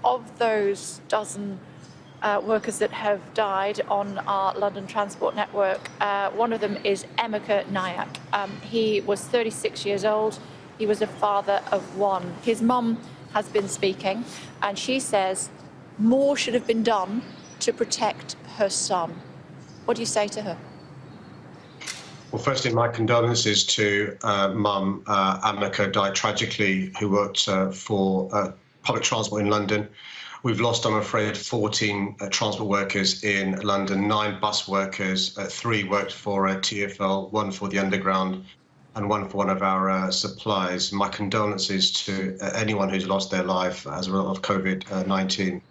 of those dozen workers that have died on our London transport network, one of them is Emeka Nayak. He was 36 years old. He was a father of one. His mum has been speaking, and she says more should have been done to protect her son. What do you say to her? Well, firstly, my condolences to Mum. Emeka died tragically, who worked for public transport in London. We've lost, I'm afraid, 14 transport workers in London, 9 bus workers, 3 worked for TfL, 1 for the Underground, and 1 for one of our suppliers. My condolences to anyone who's lost their life as a result of COVID-19.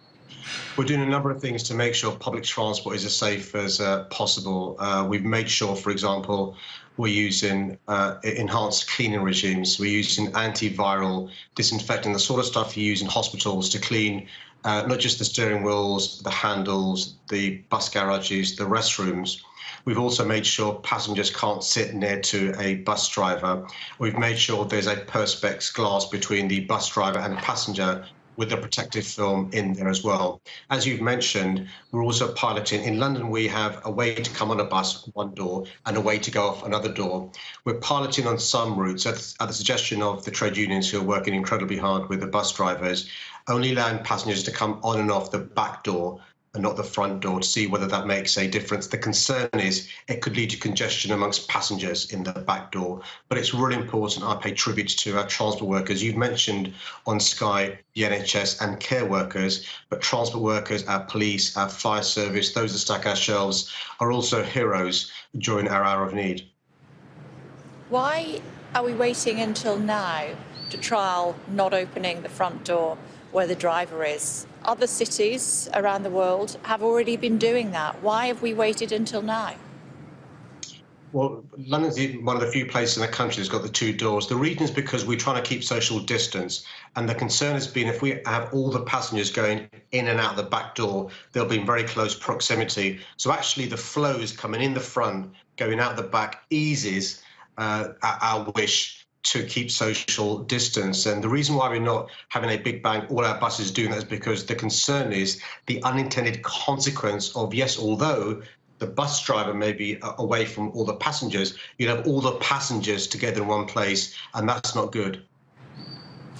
We're doing a number of things to make sure public transport is as safe as possible. We've made sure, for example, we're using enhanced cleaning regimes. We're using antiviral disinfectant, the sort of stuff you use in hospitals to clean not just the steering wheels, the handles, the bus garages, the restrooms. We've also made sure passengers can't sit near to a bus driver. We've made sure there's a perspex glass between the bus driver and the passenger with a protective film in there as well. As you've mentioned, we're also piloting. In London, we have a way to come on a bus, one door, and a way to go off another door. We're piloting on some routes at the suggestion of the trade unions who are working incredibly hard with the bus drivers, only allowing passengers to come on and off the back door and not the front door, to see whether that makes a difference. The concern is it could lead to congestion amongst passengers in the back door. But it's really important I pay tribute to our transport workers. You've mentioned on Sky the NHS and care workers, but transport workers, our police, our fire service, those that stack our shelves are also heroes during our hour of need. Why are we waiting until now to trial not opening the front door where the driver is? Other cities around the world have already been doing that. Why have we waited until now? Well, London's one of the few places in the country that's got the 2 doors. The reason is because we're trying to keep social distance. And the concern has been if we have all the passengers going in and out the back door, they'll be in very close proximity. So actually the flows coming in the front, going out the back eases our wish to keep social distance. And the reason why we're not having a big bang, all our buses doing that, is because the concern is the unintended consequence of, yes, although the bus driver may be away from all the passengers, you have all the passengers together in one place, and that's not good.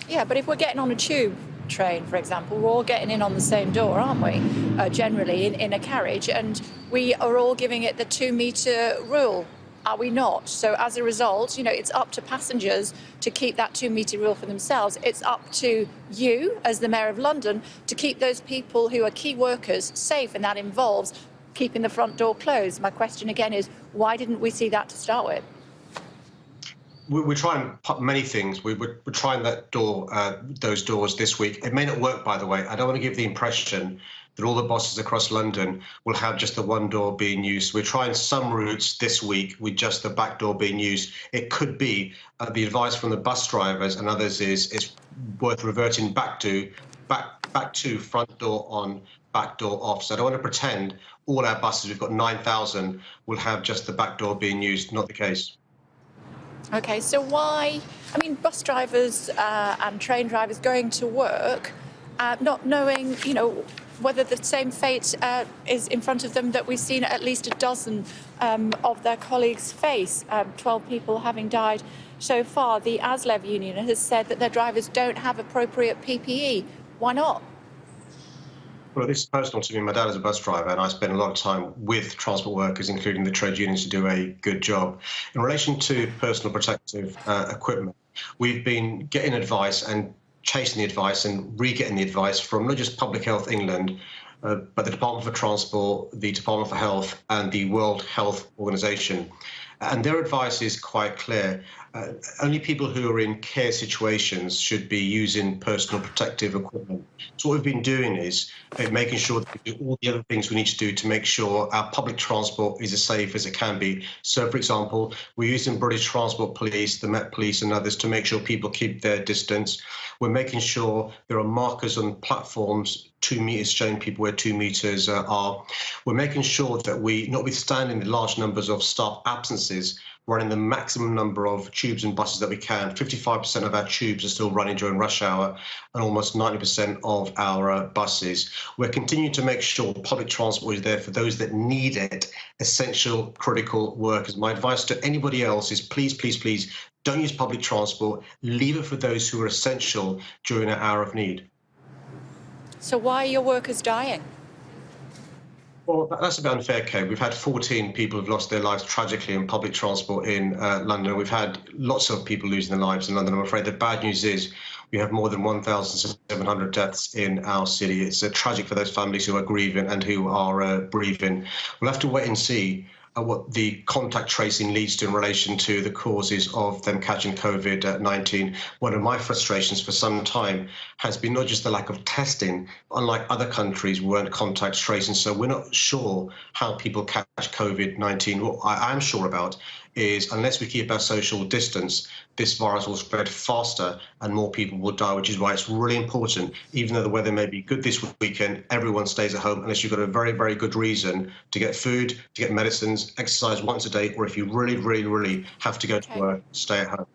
Yeah, but if we're getting on a tube train, for example, we're all getting in on the same door, aren't we? Generally in a carriage, and we are all giving it the 2-metre rule. Are we not? So as a result, you know, it's up to passengers to keep that 2-metre rule for themselves. It's up to you, as the Mayor of London, to keep those people who are key workers safe, and that involves keeping the front door closed. My question again is, why didn't we see that to start with? We're trying many things. We're trying those doors this week. It may not work, by the way. I don't want to give the impression that all the buses across London will have just the one door being used. We're trying some routes this week with just the back door being used. It could be the advice from the bus drivers and others is worth reverting back to front door on, back door off. So I don't want to pretend all our buses, we've got 9,000, will have just the back door being used. Not the case. Okay, so why, I mean, bus drivers and train drivers going to work, not knowing, you know, whether the same fate is in front of them that we've seen at least a dozen of their colleagues face, 12 people having died so far. The ASLEV union has said that their drivers don't have appropriate PPE. Why not? Well, this is personal to me. My dad is a bus driver, and I spend a lot of time with transport workers, including the trade unions, to do a good job. In relation to personal protective equipment, we've been getting advice and chasing the advice and re-getting the advice from not just Public Health England, but the Department for Transport, the Department for Health, and the World Health Organization. And their advice is quite clear. Only people who are in care situations should be using personal protective equipment. So what we've been doing is making sure that we do all the other things we need to do to make sure our public transport is as safe as it can be. So, for example, we're using British Transport Police, the Met Police and others to make sure people keep their distance. We're making sure there are markers on platforms, 2 meters, showing people where 2 meters are. We're making sure that we, notwithstanding the large numbers of staff absences, running the maximum number of tubes and buses that we can. 55% of our tubes are still running during rush hour, and almost 90% of our buses. We're continuing to make sure public transport is there for those that need it, essential, critical workers. My advice to anybody else is please, please, please don't use public transport. Leave it for those who are essential during an hour of need. So why are your workers dying? Well, that's a bit unfair, Kay. We've had 14 people who've lost their lives tragically in public transport in London. We've had lots of people losing their lives in London. I'm afraid the bad news is we have more than 1,700 deaths in our city. It's tragic for those families who are grieving and who are bereaving. We'll have to wait and see what the contact tracing leads to in relation to the causes of them catching COVID-19. One of my frustrations for some time has been not just the lack of testing, unlike other countries, weren't contact tracing. So we're not sure how people catch COVID-19. What I am sure about is unless we keep our social distance, this virus will spread faster and more people will die, which is why it's really important, even though the weather may be good this weekend, everyone stays at home unless you've got a very, very good reason to get food, to get medicines, exercise once a day, or if you really, really, really have to go to work, stay at home.